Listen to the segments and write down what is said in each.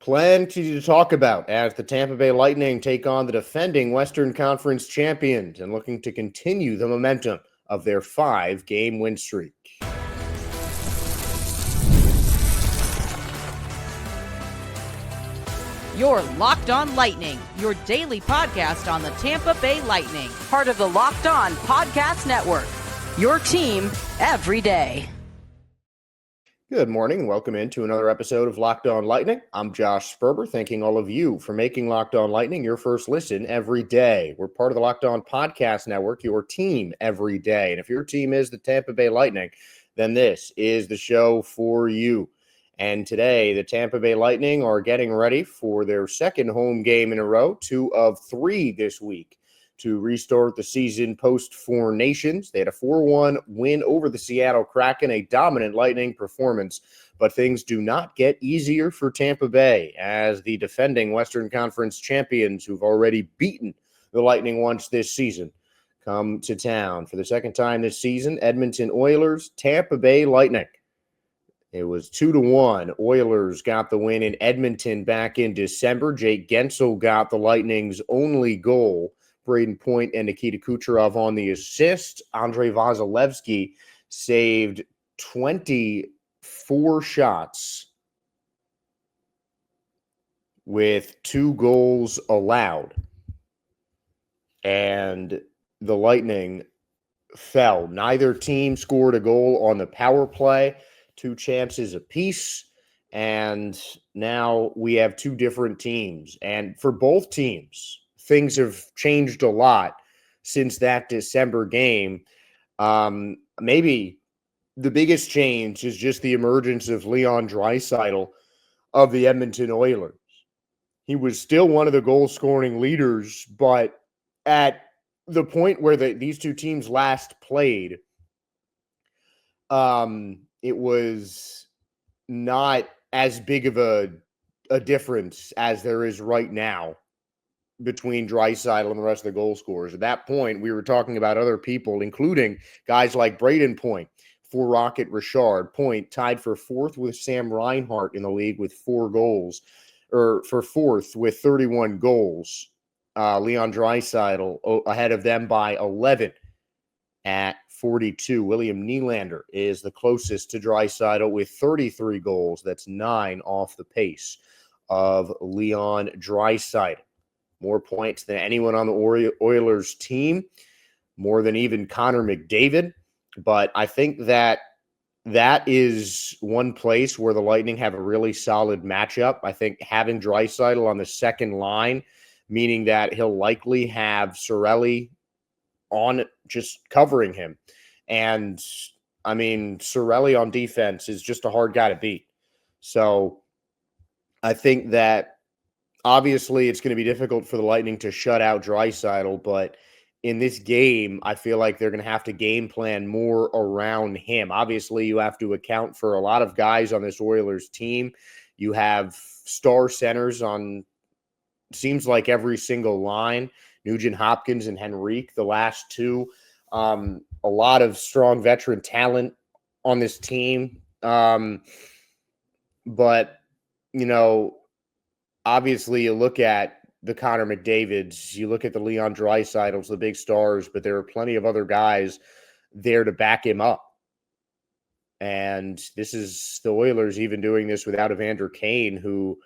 Plenty to talk about as the Tampa Bay Lightning take on the defending Western Conference champions and looking to continue the momentum of their 5-game win streak. You're Locked On Lightning, your daily podcast on the Tampa Bay Lightning, part of the Locked On Podcast Network, your team every day. Good morning and welcome into another episode of Locked On Lightning. I'm Josh Sperber, thanking all of you for making Locked On Lightning your first listen every day. We're part of the Locked On Podcast Network, your team every day. And if your team is the Tampa Bay Lightning, then this is the show for you. And today, the Tampa Bay Lightning are getting ready for their second home game in a row, 2 of 3 this week, to restart the season post-Four Nations. They had a 4-1 win over the Seattle Kraken, a dominant Lightning performance. But things do not get easier for Tampa Bay as the defending Western Conference champions, who've already beaten the Lightning once this season, come to town for the second time this season. Edmonton Oilers, Tampa Bay Lightning. It was 2-1. Oilers got the win in Edmonton back in December. Jake Guentzel got the Lightning's only goal. Braden Point and Nikita Kucherov on the assist. Andrei Vasilevsky saved 24 shots with 2 goals allowed. And the Lightning fell. Neither team scored a goal on the power play. 2 chances apiece, and now we have 2 different teams. And for both teams, things have changed a lot since that December game. Maybe the biggest change is just the emergence of Leon Draisaitl of the Edmonton Oilers. He was still one of the goal-scoring leaders, but at the point where these 2 teams last played, it was not as big of a difference as there is right now between Draisaitl and the rest of the goal scorers. At that point, we were talking about other people, including guys like Braden Point for Rocket Richard. Point tied for 4th with Sam Reinhart in the league with 4 goals, or for 4th with 31 goals. Leon Draisaitl ahead of them by 11 at 42. William Nylander is the closest to Draisaitl with 33 goals. That's 9 off the pace of Leon Draisaitl. More points than anyone on the Oilers team, more than even Connor McDavid. But I think that is one place where the Lightning have a really solid matchup. I think having Draisaitl on the second line, meaning that he'll likely have Cirelli on just covering him. And I mean, Cirelli on defense is just a hard guy to beat. So I think that obviously it's going to be difficult for the Lightning to shut out Draisaitl, but in this game, I feel like they're going to have to game plan more around him. Obviously, you have to account for a lot of guys on this Oilers team. You have star centers on, seems like every single line. Nugent Hopkins and Henrique, the last 2. A lot of strong veteran talent on this team. But, you know, obviously you look at the Connor McDavids, you look at the Leon Draisaitl's, the big stars, but there are plenty of other guys there to back him up. And this is the Oilers even doing this without Evander Kane, who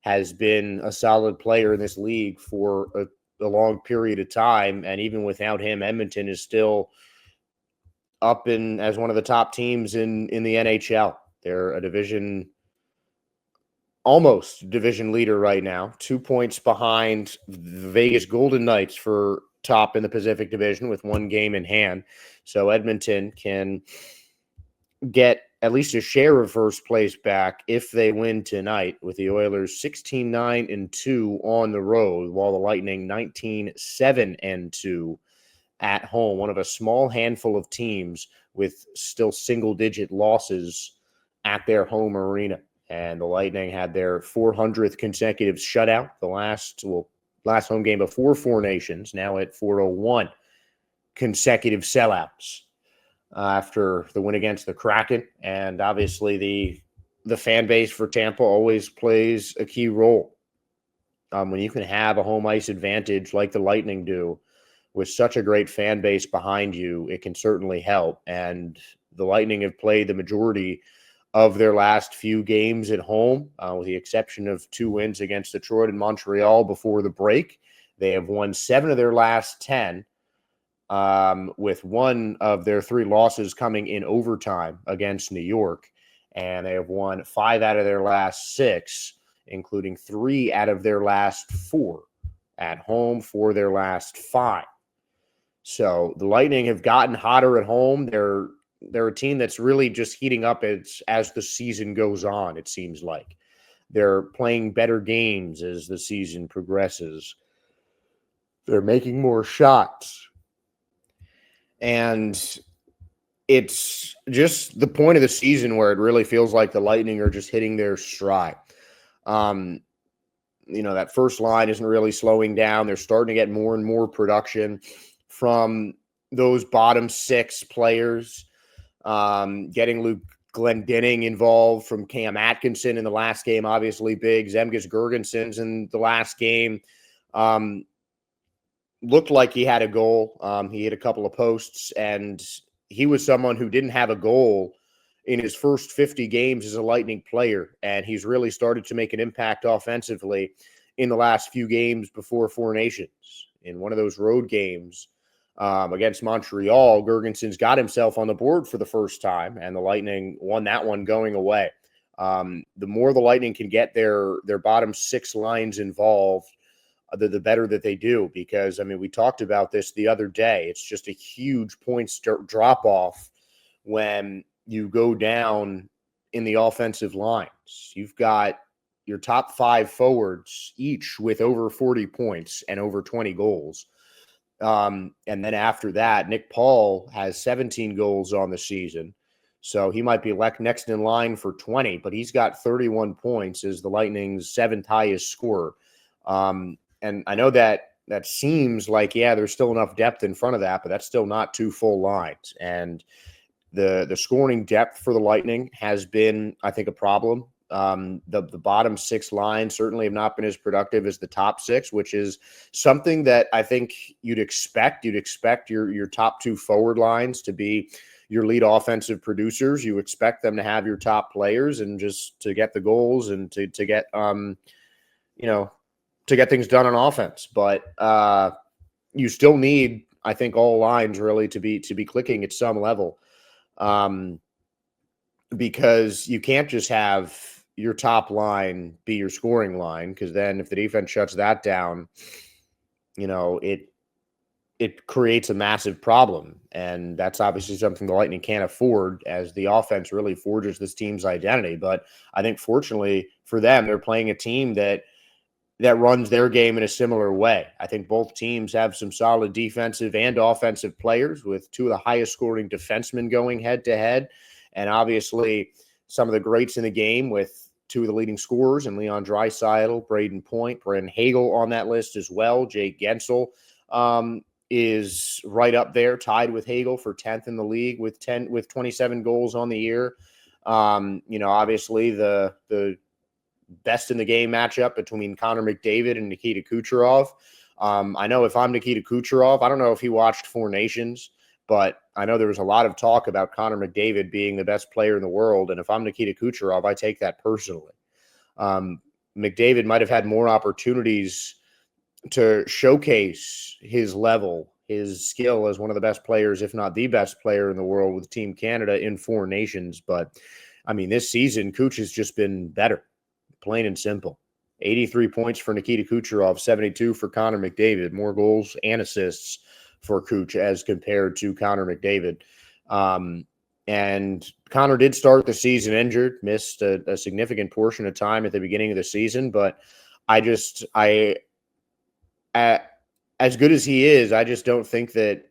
has been a solid player in this league for a long period of time. And even without him, Edmonton is still up in as one of the top teams in the NHL. They're a almost division leader right now, 2 points behind the Vegas Golden Knights for top in the Pacific Division with 1 game in hand. So Edmonton can get at least a share of first place back if they win tonight, with the Oilers 16-9-2 on the road, while the Lightning 19-7-2 at home. One of a small handful of teams with still single-digit losses at their home arena. And the Lightning had their 400th consecutive shutout, the last home game before Four Nations, now at 401 consecutive sellouts after the win against the Kraken. And obviously the the fan base for Tampa always plays a key role. When you can have a home ice advantage like the Lightning do with such a great fan base behind you, it can certainly help. And the Lightning have played the majority of their last few games at home, with the exception of 2 wins against Detroit and Montreal before the break. They have won 7 of their last 10, with 1 of their 3 losses coming in overtime against New York. And they have won 5 out of their last 6, including 3 out of their last 4 at home for their last 5. So the Lightning have gotten hotter at home. They're a team that's really just heating up as the season goes on, it seems like. They're playing better games as the season progresses. They're making more shots. And it's just the point of the season where it really feels like the Lightning are just hitting their stride. That first line isn't really slowing down. They're starting to get more and more production from those bottom 6 players. Getting Luke Glendening involved from Cam Atkinson in the last game, obviously big. Zemgus Girgensons in the last game looked like he had a goal. He hit a couple of posts, and he was someone who didn't have a goal in his first 50 games as a Lightning player, and he's really started to make an impact offensively in the last few games before Four Nations. In one of those road games against Montreal, Girgensons got himself on the board for the first time, and the Lightning won that one going away. The more the Lightning can get their bottom 6 lines involved, the better that they do, because, we talked about this the other day. It's just a huge points drop-off when you go down in the offensive lines. You've got your top 5 forwards, each with over 40 points and over 20 goals. And then after that, Nick Paul has 17 goals on the season. So he might be next in line for 20, but he's got 31 points as the Lightning's 7th highest scorer. And I know that seems like, there's still enough depth in front of that, but that's still not 2 full lines. And the scoring depth for the Lightning has been, I think, a problem. The bottom 6 lines certainly have not been as productive as the top 6, which is something that I think you'd expect. You'd expect your top 2 forward lines to be your lead offensive producers. You expect them to have your top players and just to get the goals and to get to get things done on offense. But you still need, I think, all lines really to be clicking at some level, because you can't just have your top line be your scoring line, because then if the defense shuts that down, it creates a massive problem. And that's obviously something the Lightning can't afford, as the offense really forges this team's identity. But I think fortunately for them, they're playing a team that runs their game in a similar way. I think both teams have some solid defensive and offensive players, with 2 of the highest scoring defensemen going head to head. And obviously some of the greats in the game, with 2 of the leading scorers in Leon Draisaitl, Braden Point, Brandon Hagel on that list as well. Jake Gensel is right up there, tied with Hagel for 10th in the league with 27 goals on the year. Obviously the best in the game matchup between Connor McDavid and Nikita Kucherov. I know if I'm Nikita Kucherov, I don't know if he watched Four Nations, but I know there was a lot of talk about Connor McDavid being the best player in the world. And if I'm Nikita Kucherov, I take that personally. McDavid might have had more opportunities to showcase his level, his skill as one of the best players, if not the best player in the world with Team Canada in Four Nations. But this season, Kuch has just been better, plain and simple. 83 points for Nikita Kucherov, 72 for Connor McDavid, more goals and assists for Kuch as compared to Connor McDavid. And Connor did start the season injured, missed a significant portion of time at the beginning of the season. But as good as he is, I just don't think that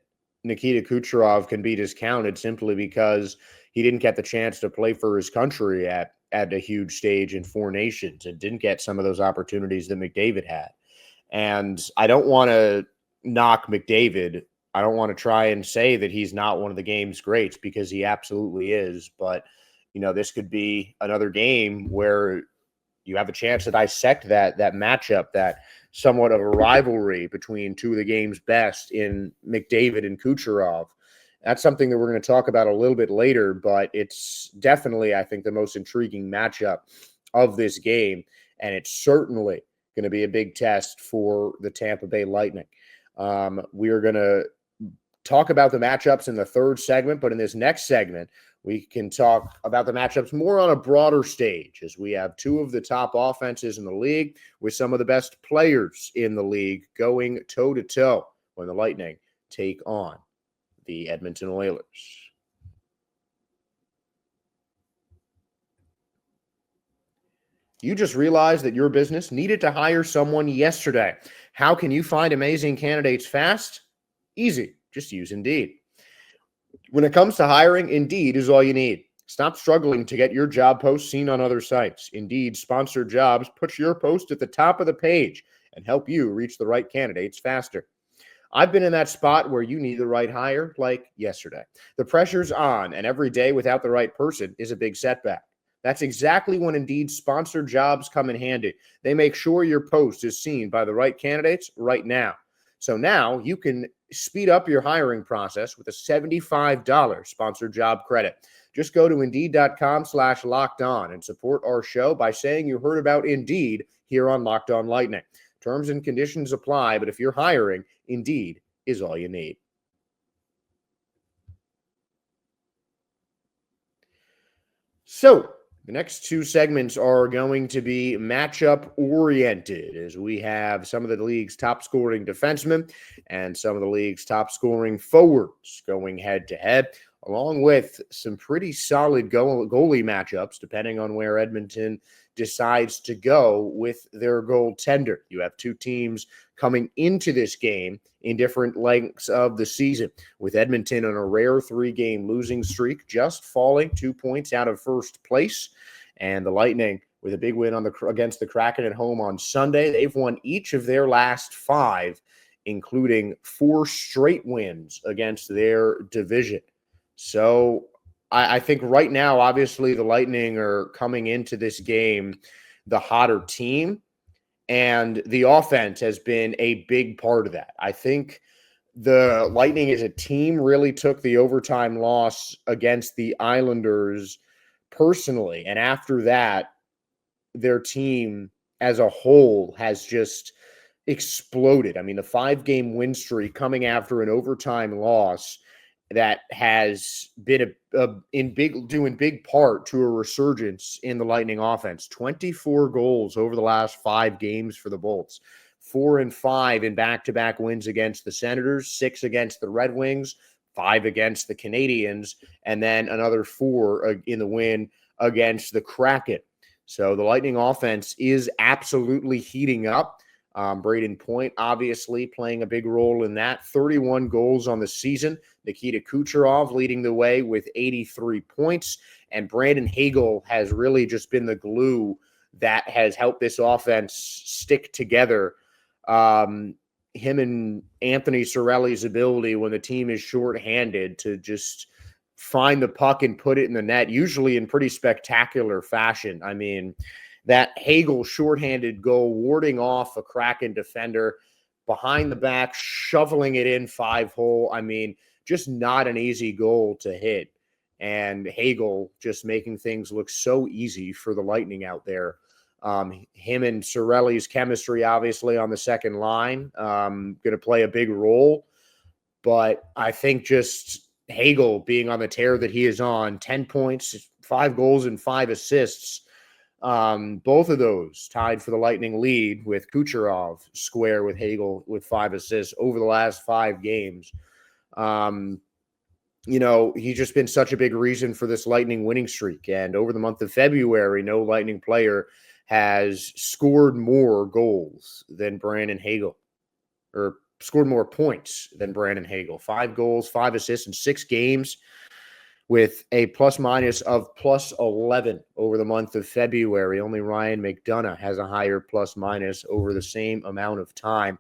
Nikita Kucherov can be discounted simply because he didn't get the chance to play for his country at a huge stage in Four Nations and didn't get some of those opportunities that McDavid had. And I don't want to knock McDavid. I don't want to try and say that he's not one of the game's greats, because he absolutely is. But, this could be another game where you have a chance to dissect that matchup, that somewhat of a rivalry between two of the game's best in McDavid and Kucherov. That's something that we're going to talk about a little bit later, but it's definitely, I think, the most intriguing matchup of this game, and it's certainly going to be a big test for the Tampa Bay Lightning. We are going to talk about the matchups in the third segment, but in this next segment, we can talk about the matchups more on a broader stage, as we have two of the top offenses in the league with some of the best players in the league going toe-to-toe when the Lightning take on the Edmonton Oilers. You just realized that your business needed to hire someone yesterday. How can you find amazing candidates fast? Easy. Just use Indeed. When it comes to hiring, Indeed is all you need. Stop struggling to get your job post seen on other sites. Indeed sponsored jobs puts your post at the top of the page and help you reach the right candidates faster. I've been in that spot where you need the right hire, like yesterday. The pressure's on, and every day without the right person is a big setback. That's exactly when Indeed sponsored jobs come in handy. They make sure your post is seen by the right candidates right now. So now you can speed up your hiring process with a $75 sponsored job credit. Just go to Indeed.com/lockedon and support our show by saying you heard about Indeed here on Locked On Lightning. Terms and conditions apply, but if you're hiring, Indeed is all you need. So, the next two segments are going to be matchup-oriented, as we have some of the league's top-scoring defensemen and some of the league's top-scoring forwards going head-to-head, along with some pretty solid goalie matchups, depending on where Edmonton decides to go with their goaltender. You have two teams coming into this game in different lengths of the season, with Edmonton on a rare 3-game losing streak, just falling 2 points out of first place, and the Lightning with a big win against the Kraken at home on Sunday. They've won each of their last 5, including 4 straight wins against their division. So I think right now, obviously, the Lightning are coming into this game the hotter team, and the offense has been a big part of that. I think the Lightning as a team really took the overtime loss against the Islanders personally, and after that, their team as a whole has just exploded. I mean, the 5-game win streak coming after an overtime loss that has been due in big part to a resurgence in the Lightning offense. 24 goals over the last 5 games for the Bolts. 4-5 in back-to-back wins against the Senators, 6 against the Red Wings, 5 against the Canadiens, and then another 4 in the win against the Kraken. So the Lightning offense is absolutely heating up. Braden Point, obviously, playing a big role in that. 31 goals on the season. Nikita Kucherov leading the way with 83 points. And Brandon Hagel has really just been the glue that has helped this offense stick together. Him and Anthony Cirelli's ability when the team is shorthanded to just find the puck and put it in the net, usually in pretty spectacular fashion. I mean, that Hagel shorthanded goal, warding off a Kraken defender behind the back, shoveling it in 5-hole. I mean, just not an easy goal to hit. And Hagel just making things look so easy for the Lightning out there. Him and Cirelli's chemistry, obviously, on the second line, going to play a big role. But I think just Hagel being on the tear that he is on, 10 points, 5 goals, and 5 assists, both of those tied for the Lightning lead, with Kucherov square with Hagel with 5 assists over the last 5 games. He's just been such a big reason for this Lightning winning streak. And over the month of February, no Lightning player has scored more goals than Brandon Hagel, or scored more points than Brandon Hagel. 5 goals, 5 assists in 6 games, with a plus-minus of +11 over the month of February. Only Ryan McDonough has a higher plus-minus over the same amount of time.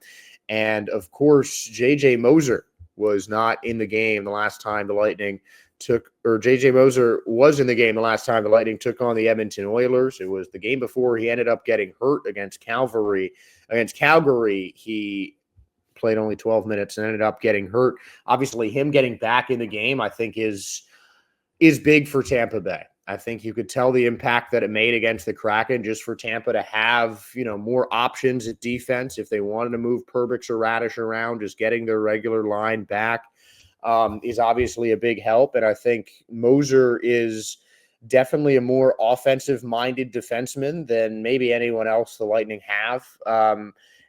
And, of course, J.J. Moser was not in the game the last time the Lightning JJ Moser was in the game the last time the Lightning took on the Edmonton Oilers. It was the game before he ended up getting hurt against Calgary. He played only 12 minutes and ended up getting hurt. Obviously, him getting back in the game, I think, is big for Tampa Bay. I think you could tell the impact that it made against the Kraken, just for Tampa to have, more options at defense. If they wanted to move Perbix or Radish around, just getting their regular line back is obviously a big help. And I think Moser is definitely a more offensive-minded defenseman than maybe anyone else the Lightning have.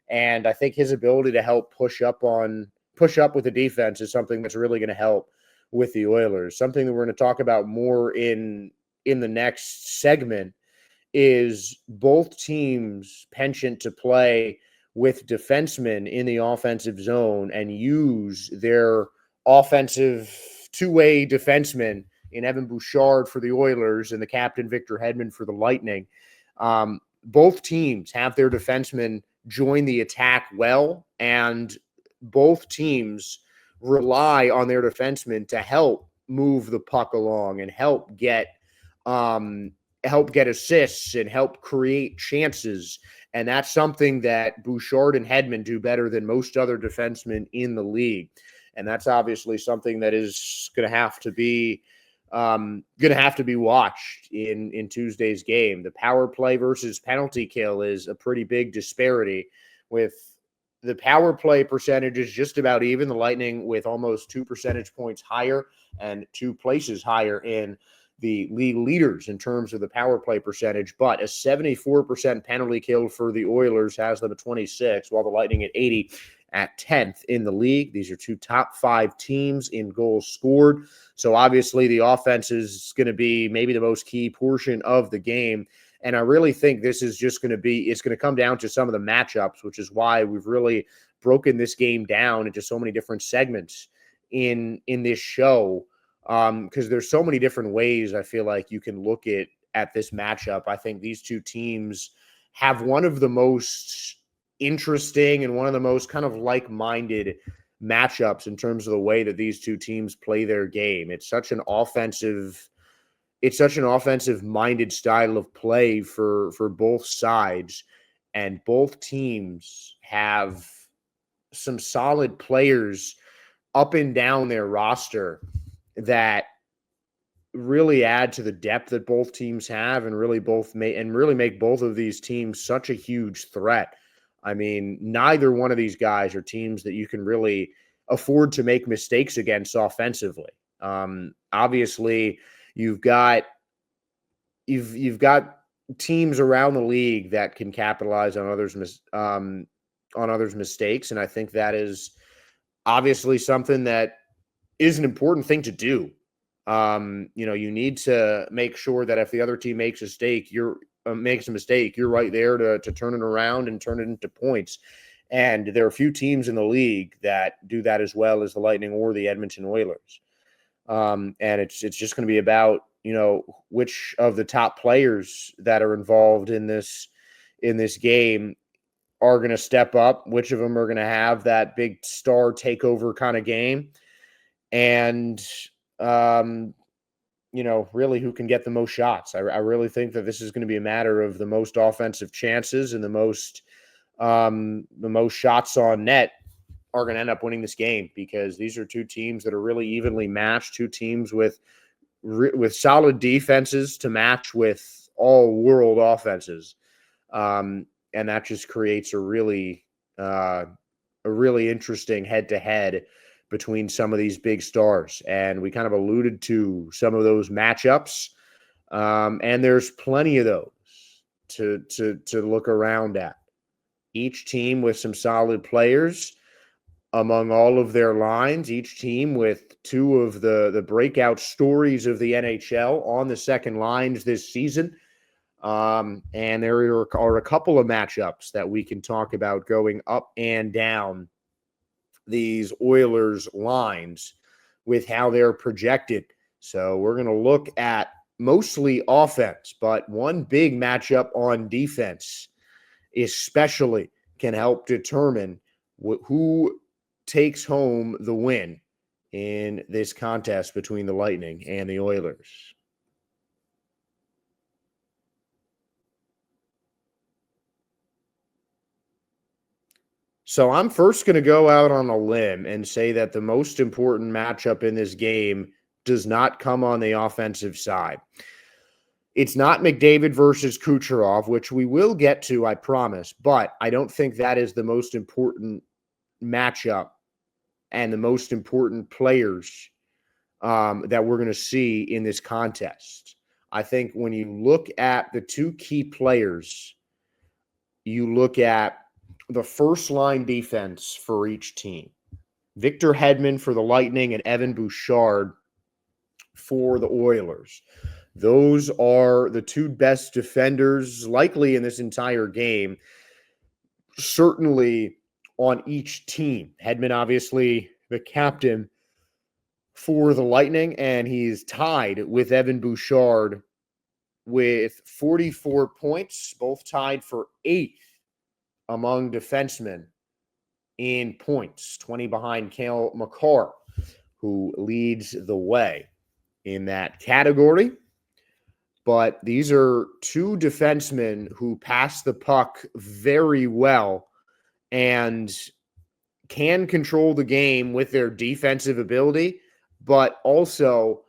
And I think his ability to help push up with the defense is something that's really going to help with the Oilers. Something that we're going to talk about more in the next segment is both teams' penchant to play with defensemen in the offensive zone and use their offensive two-way defensemen in Evan Bouchard for the Oilers and the captain Victor Hedman for the Lightning. Both teams have their defensemen join the attack well, and both teams rely on their defensemen to help move the puck along and help get assists and help create chances. And that's something that Bouchard and Hedman do better than most other defensemen in the league. And that's obviously something that is going to have to be watched in Tuesday's game. The power play versus penalty kill is a pretty big disparity, with the power play percentage is just about even. The Lightning with almost 2 percentage points higher and 2 places higher in the league leaders in terms of the power play percentage, but a 74% penalty kill for the Oilers has them at 26, while the Lightning at 80 at 10th in the league. These are 2 top 5 teams in goals scored. So obviously the offense is going to be maybe the most key portion of the game. And I really think this is just going to it's going to come down to some of the matchups, which is why we've really broken this game down into so many different segments in this show. Because there's so many different ways I feel like you can look at this matchup. I think these two teams have one of the most interesting and one of the most kind of like-minded matchups in terms of the way that these two teams play their game. It's such an offensive-minded style of play for both sides, and both teams have some solid players up and down their roster that really add to the depth that both teams have and really make both of these teams such a huge threat. I mean, neither one of these guys are teams that you can really afford to make mistakes against offensively. Obviously, you've got teams around the league that can capitalize on others' mistakes, and I think that is obviously something that is an important thing to do. You need to make sure that if the other team makes a mistake, you're right there to turn it around and turn it into points. And there are a few teams in the league that do that as well as the Lightning or the Edmonton Oilers. And it's just going to be about, which of the top players that are involved in this game are going to step up, which of them are going to have that big star takeover kind of game. And, really who can get the most shots. I really think that this is going to be a matter of the most offensive chances and the most shots on net are going to end up winning this game, because these are two teams that are really evenly matched, two teams with solid defenses to match with all world offenses. And that just creates a really interesting head-to-head between some of these big stars. And we kind of alluded to some of those matchups. And there's plenty of those to look around at. Each team with some solid players among all of their lines, each team with 2 of the breakout stories of the NHL on the second lines this season. And there are a couple of matchups that we can talk about going up and down these Oilers lines with how they're projected. So we're going to look at mostly offense, but one big matchup on defense especially can help determine who takes home the win in this contest between the Lightning and the Oilers. So I'm first going to go out on a limb and say that the most important matchup in this game does not come on the offensive side. It's not McDavid versus Kucherov, which we will get to, I promise, but I don't think that is the most important matchup and the most important players that we're going to see in this contest. I think when you look at the two key players, you look at the first line defense for each team. Victor Hedman for the Lightning and Evan Bouchard for the Oilers. Those are the two best defenders likely in this entire game, certainly on each team. Hedman, obviously, the captain for the Lightning, and he's tied with Evan Bouchard with 44 points, both tied for 8th among defensemen in points, 20 behind Cale Makar, who leads the way in that category. But these are two defensemen who pass the puck very well and can control the game with their defensive ability, but also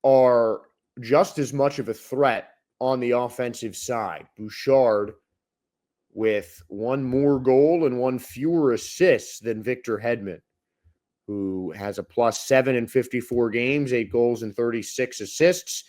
are just as much of a threat on the offensive side. Bouchard with one more goal and one fewer assists than Victor Hedman, who has a +7 in 54 games, 8 goals and 36 assists.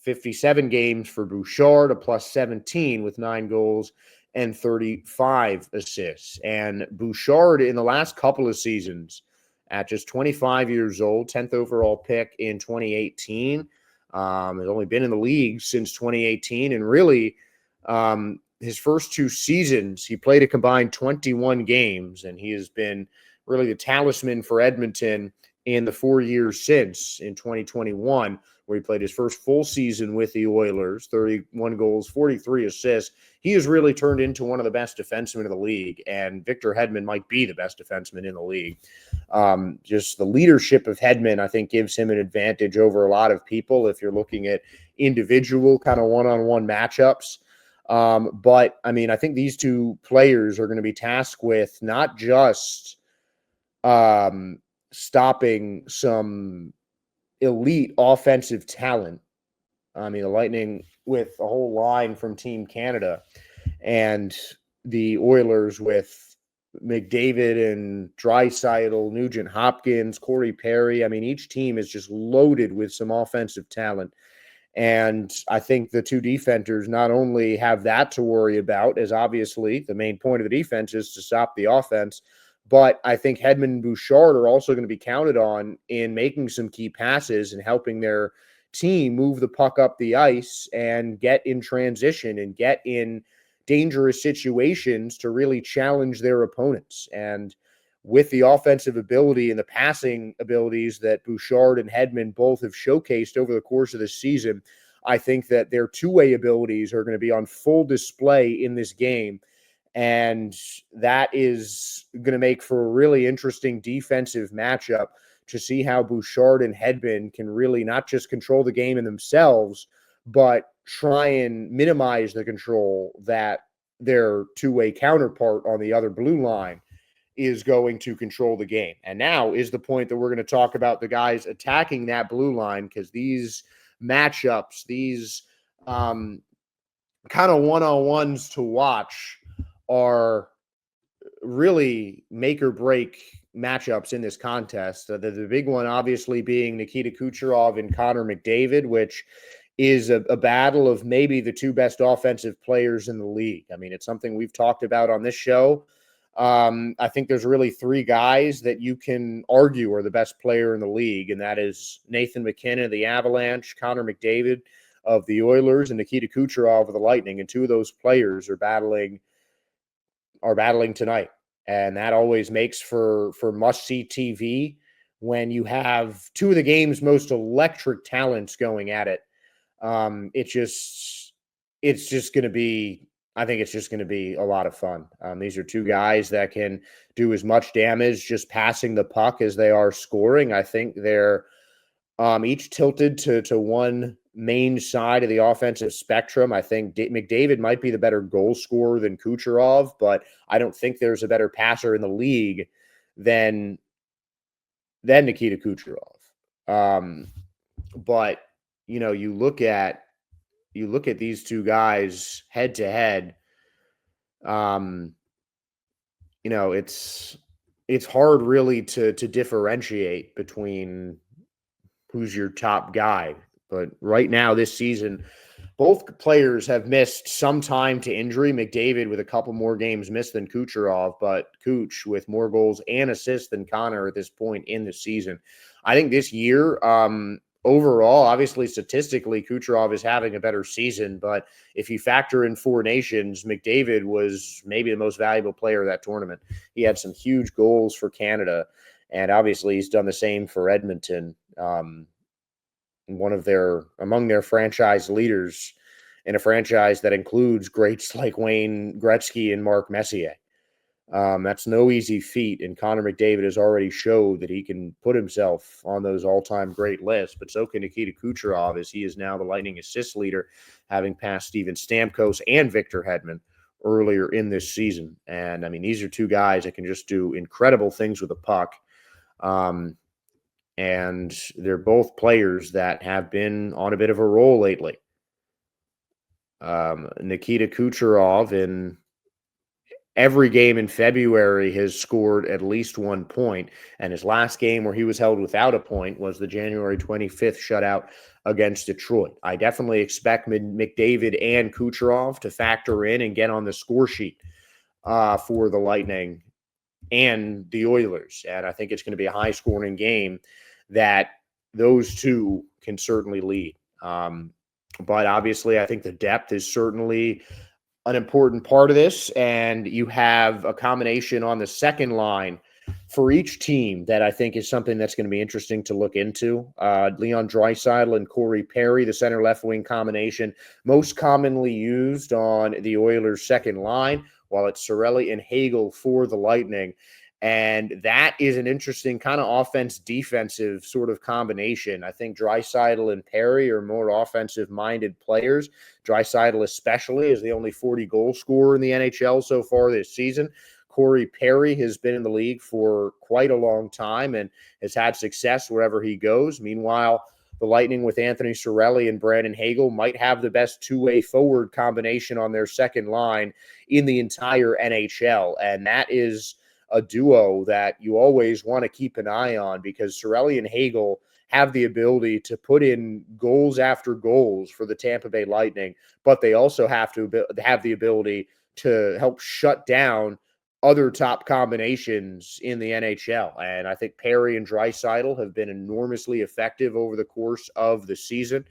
57 games for Bouchard, a +17 with 9 goals and 35 assists. And Bouchard in the last couple of seasons at just 25 years old, 10th overall pick in 2018, has only been in the league since 2018. And really, his first 2 seasons, he played a combined 21 games, and he has been really the talisman for Edmonton in the 4 years since, in 2021, where he played his first full season with the Oilers, 31 goals, 43 assists. He has really turned into one of the best defensemen in the league, and Victor Hedman might be the best defenseman in the league. Just the leadership of Hedman, I think, gives him an advantage over a lot of people if you're looking at individual kind of one-on-one matchups. But, I mean, I think these two players are going to be tasked with not just stopping some elite offensive talent. I mean, the Lightning with a whole line from Team Canada and the Oilers with McDavid and Draisaitl, Nugent Hopkins, Corey Perry. I mean, each team is just loaded with some offensive talent. And I think the two defenders not only have that to worry about, as obviously the main point of the defense is to stop the offense, but I think Hedman and Bouchard are also going to be counted on in making some key passes and helping their team move the puck up the ice and get in transition and get in dangerous situations to really challenge their opponents. And with the offensive ability and the passing abilities that Bouchard and Hedman both have showcased over the course of the season, I think that their two-way abilities are going to be on full display in this game. And that is going to make for a really interesting defensive matchup to see how Bouchard and Hedman can really not just control the game in themselves, but try and minimize the control that their two-way counterpart on the other blue line is going to control the game. And now is the point that we're going to talk about the guys attacking that blue line, because these matchups, these kind of one-on-ones to watch are really make or break matchups in this contest. The big one obviously being Nikita Kucherov and Connor McDavid, which is a battle of maybe the two best offensive players in the league. I mean, it's something we've talked about on this show. I think there's really 3 guys that you can argue are the best player in the league, and that is Nathan McKinnon of the Avalanche, Connor McDavid of the Oilers, and Nikita Kucherov of the Lightning. And 2 of those players are battling tonight. And that always makes for must-see TV when you have 2 of the game's most electric talents going at it. It's just going to be, I think it's just going to be a lot of fun. These are two guys that can do as much damage just passing the puck as they are scoring. I think they're each tilted to one main side of the offensive spectrum. I think McDavid might be the better goal scorer than Kucherov, but I don't think there's a better passer in the league than Nikita Kucherov. But you look at these two guys head to head. It's hard really to differentiate between who's your top guy. But right now this season, both players have missed some time to injury. McDavid with a couple more games missed than Kucherov, but Kuch with more goals and assists than Connor at this point in the season. I think this year, overall, obviously statistically, Kucherov is having a better season, but if you factor in Four Nations, McDavid was maybe the most valuable player of that tournament. He had some huge goals for Canada, and obviously he's done the same for Edmonton. Among their franchise leaders in a franchise that includes greats like Wayne Gretzky and Mark Messier. That's no easy feat, and Connor McDavid has already showed that he can put himself on those all-time great lists, but so can Nikita Kucherov, as he is now the Lightning assist leader, having passed Steven Stamkos and Victor Hedman earlier in this season. And, I mean, these are two guys that can just do incredible things with a puck. And they're both players that have been on a bit of a roll lately. Nikita Kucherov in every game in February has scored at least 1 point, and his last game where he was held without a point was the January 25th shutout against Detroit. I definitely expect McDavid and Kucherov to factor in and get on the score sheet for the Lightning and the Oilers, and I think it's going to be a high-scoring game that those two can certainly lead. But obviously, I think the depth is certainly an important part of this, and you have a combination on the second line for each team that I think is something that's going to be interesting to look into. Leon Draisaitl and Corey Perry, the center left wing combination, most commonly used on the Oilers' second line, while it's Cirelli and Hagel for the Lightning. And that is an interesting kind of offense-defensive sort of combination. I think Draisaitl and Perry are more offensive-minded players. Draisaitl especially is the only 40-goal scorer in the NHL so far this season. Corey Perry has been in the league for quite a long time and has had success wherever he goes. Meanwhile, the Lightning with Anthony Cirelli and Brandon Hagel might have the best two-way forward combination on their second line in the entire NHL, and that is a duo that you always want to keep an eye on because Cirelli and Hagel have the ability to put in goals after goals for the Tampa Bay Lightning, but they also have to have the ability to help shut down other top combinations in the NHL. And I think Perry and Draisaitl have been enormously effective over the course of the season.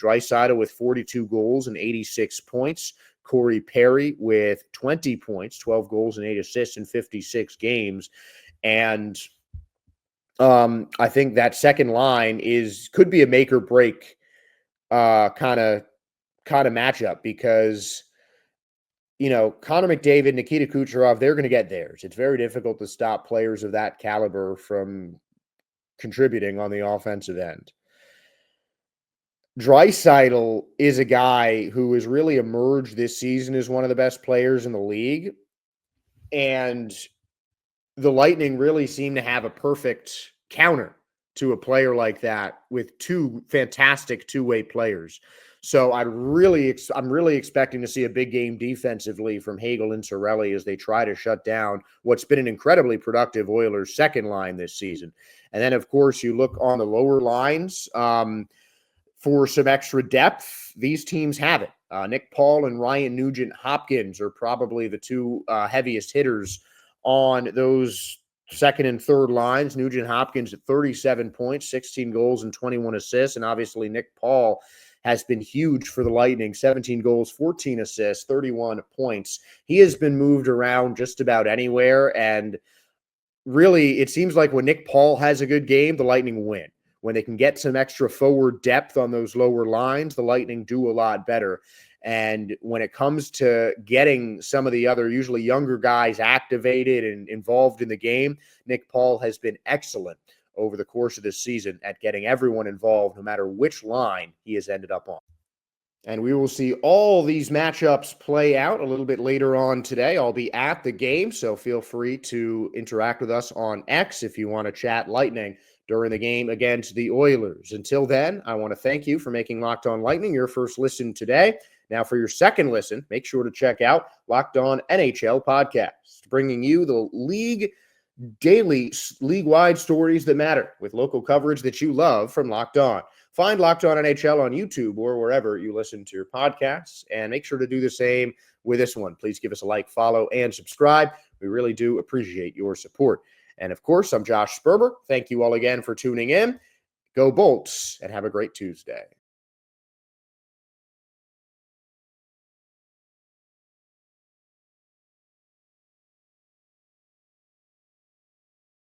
Draisaitl with 42 goals and 86 points. Corey Perry with 20 points, 12 goals and 8 assists in 56 games. And I think that second line could be a make or break kind of matchup because, Connor McDavid, Nikita Kucherov, they're going to get theirs. It's very difficult to stop players of that caliber from contributing on the offensive end. Draisaitl is a guy who has really emerged this season as one of the best players in the league. And the Lightning really seem to have a perfect counter to a player like that with two fantastic two-way players. So I'm really expecting to see a big game defensively from Hagel and Cirelli as they try to shut down what's been an incredibly productive Oilers second line this season. And then, of course, you look on the lower lines, for some extra depth, these teams have it. Nick Paul and Ryan Nugent-Hopkins are probably the two heaviest hitters on those second and third lines. Nugent-Hopkins at 37 points, 16 goals and 21 assists. And obviously Nick Paul has been huge for the Lightning, 17 goals, 14 assists, 31 points. He has been moved around just about anywhere. And really, it seems like when Nick Paul has a good game, the Lightning win. When they can get some extra forward depth on those lower lines, the Lightning do a lot better. And when it comes to getting some of the other, usually younger guys activated and involved in the game, Nick Paul has been excellent over the course of this season at getting everyone involved, no matter which line he has ended up on. And we will see all these matchups play out a little bit later on today. I'll be at the game, so feel free to interact with us on X if you want to chat Lightning during the game against the Oilers. Until then, I want to thank you for making Locked On Lightning your first listen today. Now, for your second listen, make sure to check out Locked On NHL Podcast, bringing you the daily league-wide stories that matter with local coverage that you love from Locked On. Find Locked On NHL on YouTube or wherever you listen to your podcasts, and make sure to do the same with this one. Please give us a like, follow, and subscribe. We really do appreciate your support. And of course, I'm Josh Sperber. Thank you all again for tuning in. Go Bolts, and have a great Tuesday.